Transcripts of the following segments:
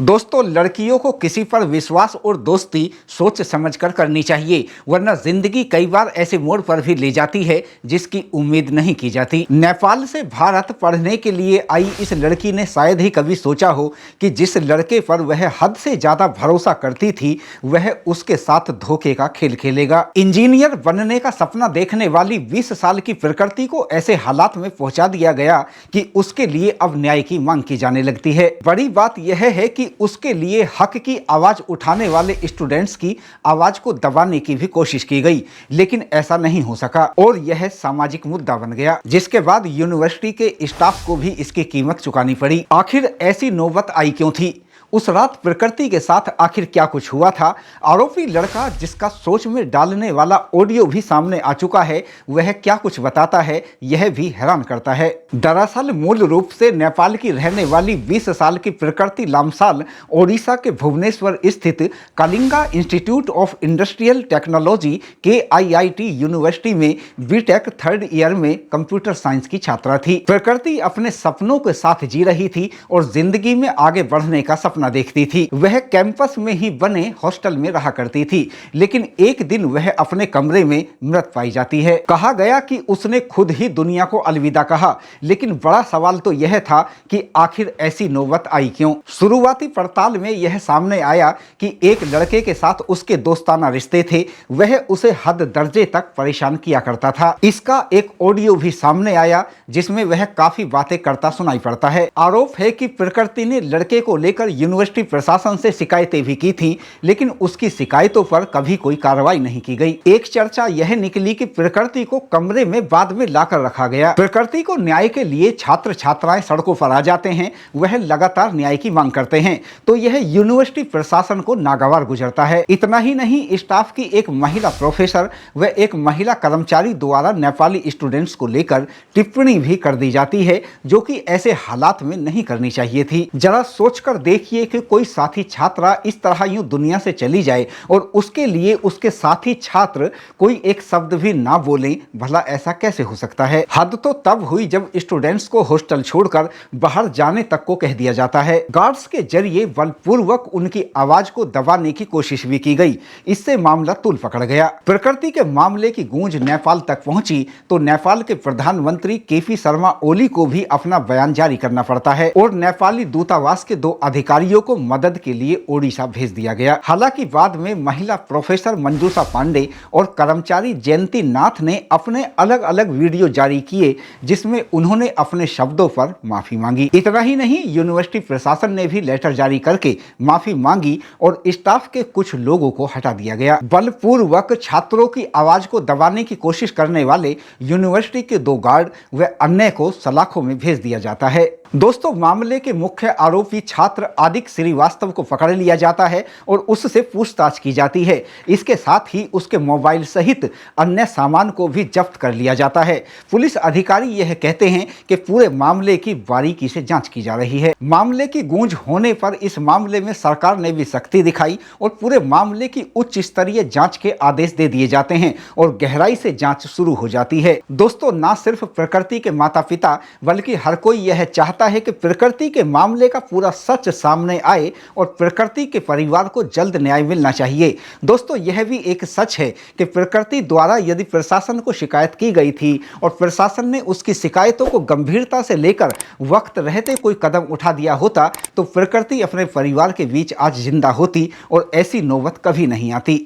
दोस्तों, लड़कियों को किसी पर विश्वास और दोस्ती सोच समझकर करनी चाहिए, वरना जिंदगी कई बार ऐसे मोड़ पर भी ले जाती है जिसकी उम्मीद नहीं की जाती। नेपाल से भारत पढ़ने के लिए आई इस लड़की ने शायद ही कभी सोचा हो कि जिस लड़के पर वह हद से ज्यादा भरोसा करती थी वह उसके साथ धोखे का खेल खेलेगा। इंजीनियर बनने का सपना देखने वाली 20 साल की प्रकृति को ऐसे हालात में पहुंचा दिया गया कि उसके लिए अब न्याय की मांग की जाने लगती है। बड़ी बात यह है कि उसके लिए हक की आवाज उठाने वाले स्टूडेंट्स की आवाज को दबाने की भी कोशिश की गई, लेकिन ऐसा नहीं हो सका और यह सामाजिक मुद्दा बन गया, जिसके बाद यूनिवर्सिटी के स्टाफ को भी इसकी कीमत चुकानी पड़ी। आखिर ऐसी नौबत आई क्यों थी? उस रात प्रकृति के साथ आखिर क्या कुछ हुआ था? आरोपी लड़का, जिसका सोच में डालने वाला ऑडियो भी सामने आ चुका है, वह क्या कुछ बताता है, यह भी हैरान करता है। दरअसल मूल रूप से नेपाल की रहने वाली 20 साल की प्रकृति लामसाल ओडिशा के भुवनेश्वर स्थित Kalinga institute of industrial technology KIIT university में बीटेक 3rd ईयर में कंप्यूटर साइंस की छात्रा थी। प्रकृति अपने सपनों के साथ जी रही थी और जिंदगी में आगे बढ़ने का सपना देखती थी। वह कैंपस में ही बने हॉस्टल में रहा करती थी, लेकिन एक दिन वह अपने कमरे में मृत पाई जाती है। कहा गया कि उसने खुद ही दुनिया को अलविदा कहा, लेकिन बड़ा सवाल तो यह था कि आखिर ऐसी नौबत आई क्यों? शुरुआती पड़ताल में यह सामने आया कि एक लड़के के साथ उसके दोस्ताना रिश्ते थे, वह उसे हद दर्जे तक परेशान किया करता था। इसका एक ऑडियो भी सामने आया जिसमें वह काफी बातें करता सुनाई पड़ता है। आरोप है कि प्रकृति ने लड़के को लेकर यूनिवर्सिटी प्रशासन से शिकायतें भी की थी, लेकिन उसकी शिकायतों पर कभी कोई कार्रवाई नहीं की गई। एक चर्चा यह निकली कि प्रकृति को कमरे में बाद में लाकर रखा गया। प्रकृति को न्याय के लिए छात्र छात्राएं सड़कों पर आ जाते हैं, वह लगातार न्याय की मांग करते हैं, तो यह यूनिवर्सिटी प्रशासन को नागवार गुजरता है। इतना ही नहीं, स्टाफ की एक महिला प्रोफेसर व एक महिला कर्मचारी द्वारा नेपाली स्टूडेंट्स को लेकर टिप्पणी भी कर दी जाती है, जो कि ऐसे हालात में नहीं करनी चाहिए थी। जरा सोचकर देखिए कि कोई साथी छात्रा इस तरह यूं दुनिया से चली जाए और उसके लिए उसके साथी छात्र कोई एक शब्द भी ना बोलें, भला ऐसा कैसे हो सकता है? हद तो तब हुई जब स्टूडेंट्स को हॉस्टल छोड़कर बाहर जाने तक को कह दिया जाता है। गार्ड्स के जरिए बलपूर्वक उनकी आवाज को दबाने की कोशिश भी की गई। इससे मामला तूल पकड़ गया। प्रकृति के मामले की गूंज नेपाल तक पहुंची तो नेपाल के प्रधानमंत्री KP शर्मा ओली को भी अपना बयान जारी करना पड़ता है और नेपाली दूतावास के 2 अधिकारियों को मदद के लिए ओडिशा भेज दिया गया। हालांकि बाद में महिला प्रोफेसर मंजूषा पांडे और कर्मचारी जयंती नाथ ने अपने अलग अलग वीडियो जारी किए, जिसमें उन्होंने अपने शब्दों पर माफी मांगी। इतना ही नहीं, यूनिवर्सिटी प्रशासन ने भी लेटर जारी करके माफी मांगी और स्टाफ के कुछ लोगों को हटा दिया गया। बलपूर्वक छात्रों की आवाज को दबाने की कोशिश करने वाले यूनिवर्सिटी के 2 गार्ड व अन्य को सलाखों में भेज दिया जाता है। दोस्तों, मामले के मुख्य आरोपी छात्र आदिक श्रीवास्तव को पकड़ लिया जाता है और उससे पूछताछ की जाती है। इसके साथ ही उसके मोबाइल सहित अन्य सामान को भी जब्त कर लिया जाता है। पुलिस अधिकारी यह कहते हैं कि पूरे मामले की बारीकी से जांच की जा रही है। मामले की गूंज होने पर इस मामले में सरकार ने भी सख्ती दिखाई और पूरे मामले की उच्च स्तरीय जांच के आदेश दे दिए जाते हैं और गहराई से जांच शुरू हो जाती है। दोस्तों, ना सिर्फ प्रकृति के माता पिता बल्कि हर कोई यह चाहता है कि प्रकृति के मामले का पूरा सच सामने आए और प्रकृति के परिवार को जल्द न्याय मिलना चाहिए। दोस्तों, यह भी एक सच है कि प्रकृति द्वारा यदि प्रशासन को शिकायत की गई थी और प्रशासन ने उसकी शिकायतों को गंभीरता से लेकर वक्त रहते कोई कदम उठा दिया होता तो प्रकृति अपने परिवार के बीच आज जिंदा होती और ऐसी नौबत कभी नहीं आती।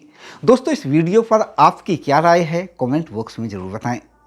दोस्तों, इस वीडियो पर आपकी क्या राय है? कमेंट बॉक्स में जरूर बताएं।